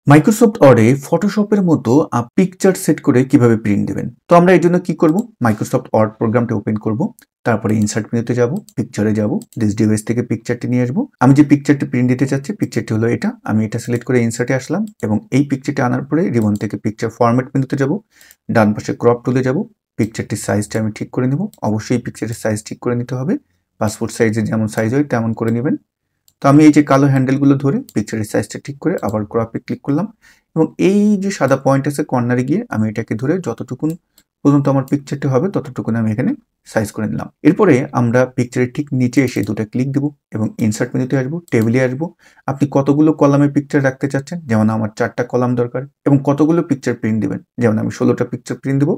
Microsoft ওয়ার্ডে ফটোশপের মতো picture set করে কিভাবে প্রিন্ট দিবেন। তো আমরা এই জন্য কি করব, মাইক্রোসফট ওয়ার্ড প্রোগ্রামটা ওপেন করব, তারপরে ইনসার্ট মেনুতে যাব, পিকচারে যাব, দিস ডিভাইস থেকে পিকচারটি নিয়ে আসবো। আমি যে পিকচারটি প্রিন্ট দিতে চাচ্ছি পিকচারটি হলো এটা। আমি এটা সিলেক্ট করে ইনসার্টে আসলাম এবং এই পিকচারটি আনার পরে রিবন থেকে পিকচার ফরম্যাট মেনুতে যাব, ডান পাশে ক্রপ টুলে যাব, পিকচারটির সাইজটা আমি ঠিক করে নেব। অবশ্যই পিকচারের সাইজ ঠিক করে নিতে হবে, পাসপোর্ট সাইজে যেমন সাইজ হয় তেমন করে নেবেন। তো আমি এই যে কালো হ্যান্ডেলগুলো ধরে পিকচারের সাইজটা ঠিক করে আবার ক্রপে ক্লিক করলাম এবং এই যে সাদা পয়েন্ট আছে কর্নারে গিয়ে আমি এটাকে ধরে যতটুকুন পর্যন্ত আমার পিকচারটি হবে ততটুকুন আমি এখানে সাইজ করে নিলাম। এরপরে আমরা পিকচারের ঠিক নিচে এসে দুটো ক্লিক দেবো এবং ইনসার্ট মেনুতে আসবো, টেবিলে আসবো। আপনি কতগুলো কলামে পিকচার রাখতে চাচ্ছেন, যেমন আমার 4টা কলাম দরকার, এবং কতগুলো পিকচার প্রিন্ট দিবেন, যেমন আমি 16টা পিকচার প্রিন্ট দেবো।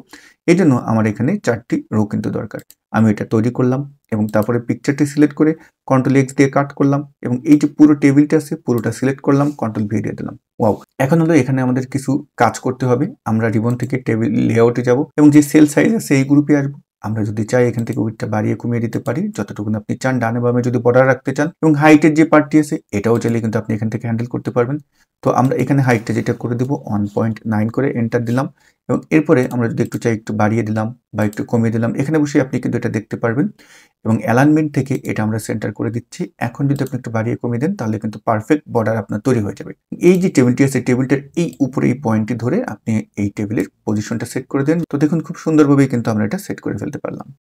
এই জন্য আমার এখানে 4টি রো কিন্তু দরকার। আমি এটা তৈরি করলাম এবং তারপরে পিকচারটি সিলেক্ট করে কন্ট্রোল এক্স দিয়ে কাট করলাম এবং এই যে পুরো টেবিলটা আছে পুরোটা সিলেক্ট করলাম, কন্ট্রোল ভি দিয়ে দিলাম। ওয়াও, এখন হলো এখানে আমাদের কিছু কাজ করতে হবে। আমরা রিবন থেকে টেবিল লেআউটে যাব এবং যে সেল সাইজ আছে এই গ্রুপে আসবো। আমরা যদি চাই এখান থেকে উইডথটা বাড়িয়ে কমিয়ে দিতে পারি যতটুকু আপনি চান। ডানে বামে যদি বর্ডার রাখতে চান এবং হাইটের যে পার্টটি আছে এটাও চাইলে কিন্তু আপনি এখান থেকে হ্যান্ডেল করতে পারবেন। তো আমরা এখানে হাইটটা যেটা করে দেবো 1.9 করে এন্টার দিলাম এবং এরপরে আমরা যদি একটু চাই একটু বাড়িয়ে দিলাম বা একটু কমিয়ে দিলাম। এখানে বসে আপনি কিন্তু এটা দেখতে পারবেন এবং অ্যালাইনমেন্ট থেকে এটা আমরা সেন্টার করে দিচ্ছি। এখন যদি আপনি একটু বাড়িয়ে কমিয়ে দেন তাহলে কিন্তু পারফেক্ট বর্ডার আপনার তৈরি হয়ে যাবে। এই যে টেবিলটি আছে টেবিলটার এই উপরে এই পয়েন্টটি ধরে আপনি এই টেবিলের পজিশনটা সেট করে দেন। তো দেখুন খুব সুন্দরভাবেই কিন্তু আমরা এটা সেট করে ফেলতে পারলাম।